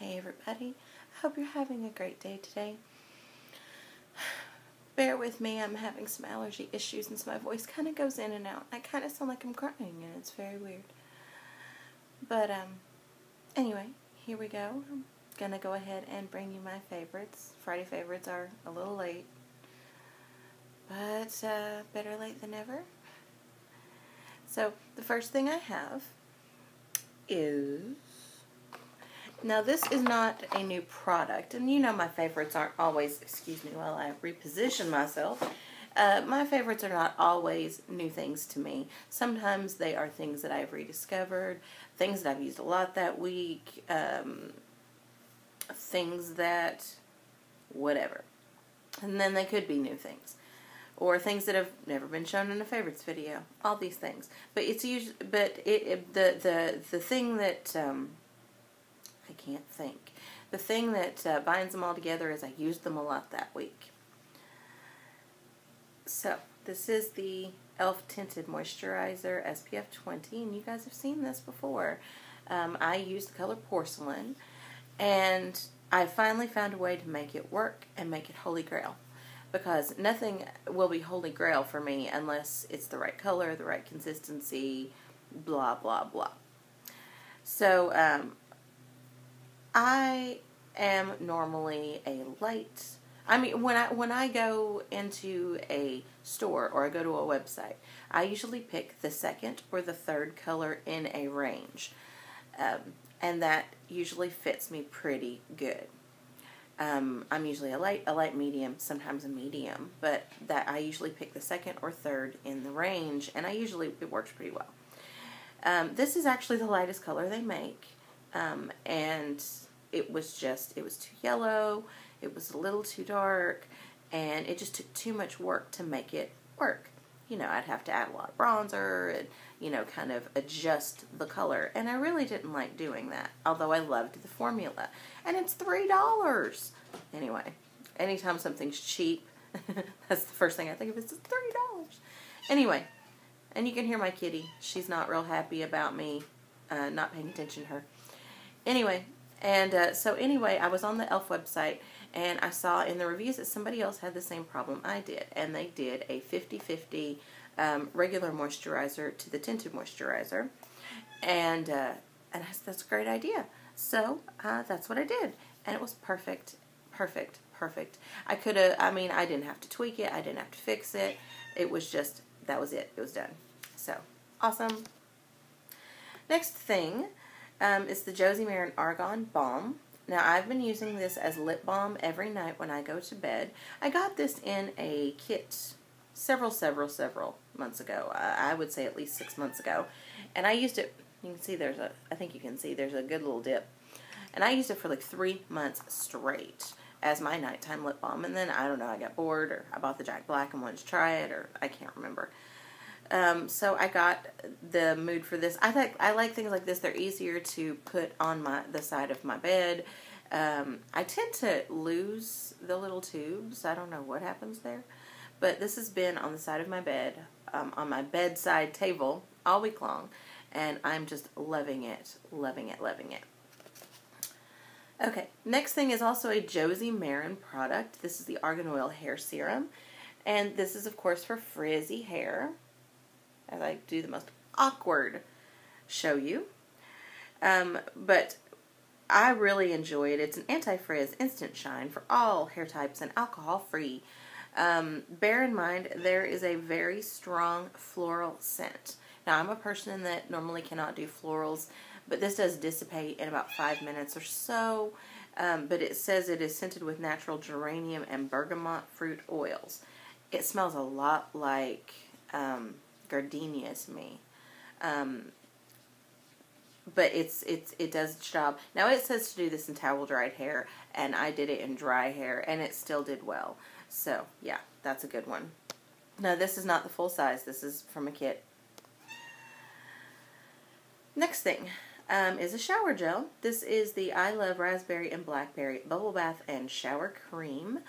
Hey everybody, I hope you're having a great day today. Bear with me, I'm having some allergy issues and so my voice kind of goes in and out. I kind of sound like I'm crying and it's very weird. But anyway, here we go. I'm gonna go ahead and bring you my favorites. Friday favorites are a little late, but better late than never. So the first thing I have is, now this is not a new product, and you know my favorites aren't always, excuse me while I reposition myself, my favorites are not always new things to me. Sometimes they are things that I've rediscovered, things that I've used a lot that week, things that, whatever. And then they could be new things. Or things that have never been shown in a favorites video. All these things. But it's usually, the thing that, I can't think. The thing that binds them all together is I used them a lot that week. So, this is the e.l.f. Tinted Moisturizer SPF 20, and you guys have seen this before. I used the color Porcelain, and I finally found a way to make it work and make it Holy Grail. Because nothing will be Holy Grail for me unless it's the right color, the right consistency, blah, blah, blah. So, I am normally a light, when I go into a store or I go to a website, I usually pick the second or the third color in a range. And that usually fits me pretty good. I'm usually a light medium, sometimes a medium, but that I usually pick the second or third in the range, and it works pretty well. This is actually the lightest color they make, and it was too yellow, it was a little too dark, and it just took too much work to make it work. You know, I'd have to add a lot of bronzer and, you know, kind of adjust the color. And I really didn't like doing that, although I loved the formula. And it's $3. Anyway, anytime something's cheap, that's the first thing I think of is $3. Anyway, and you can hear my kitty. She's not real happy about me not paying attention to her. Anyway, and so anyway, I was on the e.l.f. website, and I saw in the reviews that somebody else had the same problem I did, and they did a 50-50 regular moisturizer to the tinted moisturizer, and that's a great idea. So that's what I did, and it was perfect, perfect, perfect. I could have, I didn't have to tweak it, I didn't have to fix it. It was just, that was it. It was done. So awesome. Next thing is the Josie Maran Argan Balm. Now, I've been using this as lip balm every night when I go to bed. I got this in a kit several months ago. I would say at least 6 months ago. And I used it, you can see I think you can see there's a good little dip. And I used it for like 3 months straight as my nighttime lip balm. And then, I don't know, I got bored, or I bought the Jack Black and wanted to try it, or I can't remember. So I got the mood for this. I like things like this. They're easier to put on the side of my bed. I tend to lose the little tubes. I don't know what happens there. But this has been on the side of my bed, on my bedside table all week long. And I'm just loving it, loving it, loving it. Okay, next thing is also a Josie Maran product. This is the Argan Oil Hair Serum. And this is, of course, for frizzy hair. As I do the most awkward show you. But I really enjoy it. It's an anti-frizz instant shine for all hair types and alcohol-free. Bear in mind, there is a very strong floral scent. Now, I'm a person that normally cannot do florals, but this does dissipate in about 5 minutes or so. But it says it is scented with natural geranium and bergamot fruit oils. It smells a lot like gardenia to me, but it does its job. Now it says to do this in towel dried hair, and I did it in dry hair, and it still did well. So yeah, that's a good one. Now this is not the full size. This is from a kit. Next thing is a shower gel. This is the I Love Raspberry and Blackberry Bubble Bath and Shower Cream.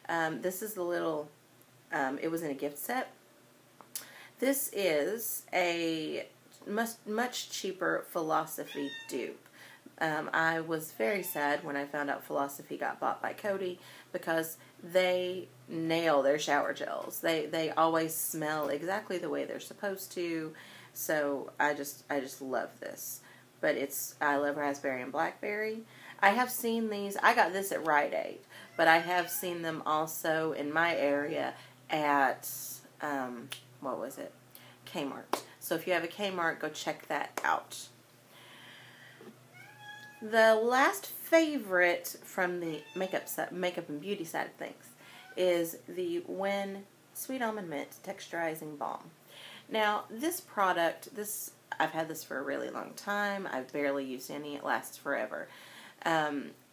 This is the little. It was in a gift set. This is a much cheaper Philosophy dupe. I was very sad when I found out Philosophy got bought by Cody, because they nail their shower gels. They always smell exactly the way they're supposed to. So I just love this. But I love raspberry and blackberry. I have seen these. I got this at Rite Aid, but I have seen them also in my area at what was it? Kmart. So if you have a Kmart, go check that out. The last favorite from the makeup and beauty side of things is the Win Sweet Almond Mint Texturizing Balm. Now, this product, I've had this for a really long time. I've barely used any. It lasts forever.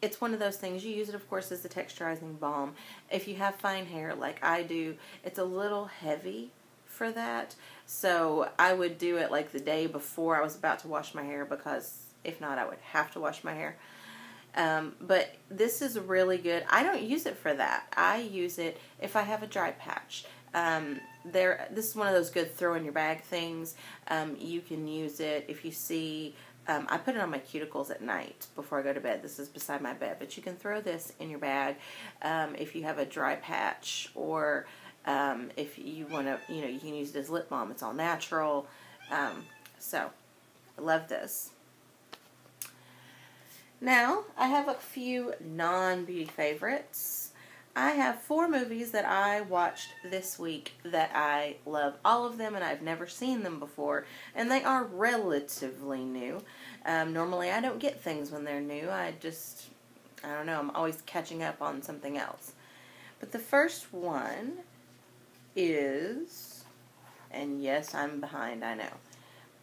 It's one of those things, you use it, of course, as the texturizing balm. If you have fine hair like I do, it's a little heavy for that. So I would do it like the day before I was about to wash my hair, because if not, I would have to wash my hair. But this is really good. I don't use it for that. I use it if I have a dry patch. This is one of those good throw in your bag things. You can use it if you see, I put it on my cuticles at night before I go to bed. This is beside my bed, but you can throw this in your bag if you have a dry patch, or if you want to, you can use it as lip balm. It's all natural. So I love this. Now, I have a few non-beauty favorites. I have 4 movies that I watched this week that I love all of them, and I've never seen them before, and they are relatively new. Normally, I don't get things when they're new. I don't know, I'm always catching up on something else. But the first one is, and yes, I'm behind, I know,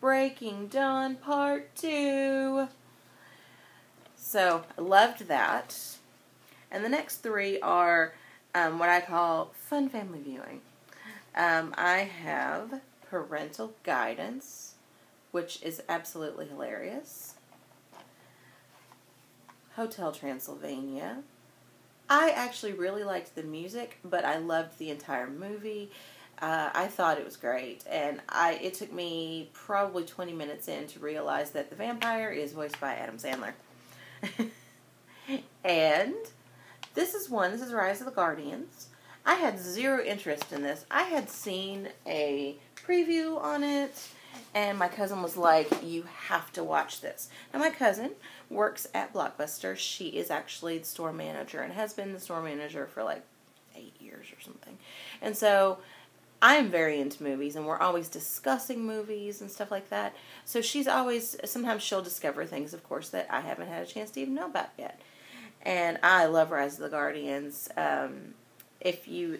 Breaking Dawn Part 2. So, I loved that. And the next 3 are what I call fun family viewing. I have Parental Guidance, which is absolutely hilarious. Hotel Transylvania. I actually really liked the music, but I loved the entire movie. I thought it was great, and it took me probably 20 minutes in to realize that the vampire is voiced by Adam Sandler. And this is Rise of the Guardians. I had zero interest in this. I had seen a preview on it, and my cousin was like, you have to watch this. Now, my cousin works at Blockbuster. She is actually the store manager and has been the store manager for like 8 years or something. And so I am very into movies, and we're always discussing movies and stuff like that. So sometimes she'll discover things, of course, that I haven't had a chance to even know about yet. And I love Rise of the Guardians. If you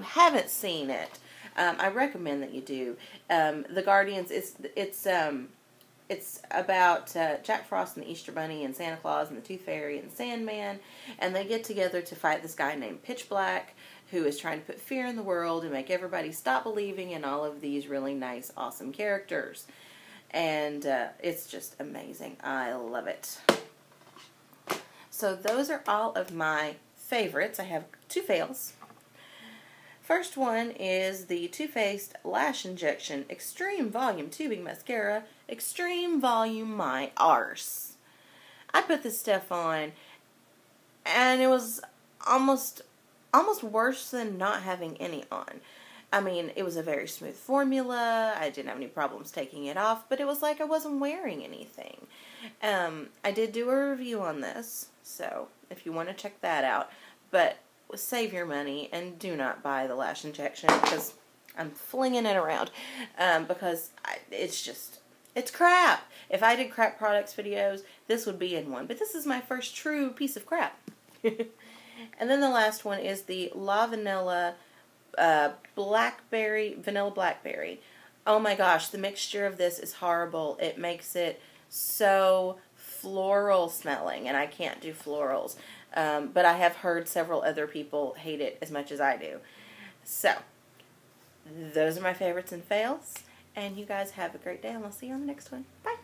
haven't seen it, I recommend that you do. The Guardians, it's about Jack Frost and the Easter Bunny and Santa Claus and the Tooth Fairy and Sandman, and they get together to fight this guy named Pitch Black, who is trying to put fear in the world and make everybody stop believing in all of these really nice, awesome characters. And it's just amazing. I love it. So those are all of my favorites. I have 2 fails. First one is the Too Faced Lash Injection Extreme Volume Tubing Mascara, Extreme Volume My Arse. I put this stuff on, and it was almost worse than not having any on. I mean, it was a very smooth formula. I didn't have any problems taking it off, but it was like I wasn't wearing anything. I did do a review on this, so if you want to check that out. But save your money and do not buy the lash injection, because I'm flinging it around. Because it's crap. If I did crap products videos, this would be in one. But this is my first true piece of crap. And then the last one is the La Vanilla Vanilla Blackberry. Oh my gosh, the mixture of this is horrible. It makes it so floral smelling, and I can't do florals. But I have heard several other people hate it as much as I do. So, those are my favorites and fails. And you guys have a great day, and I'll see you on the next one. Bye!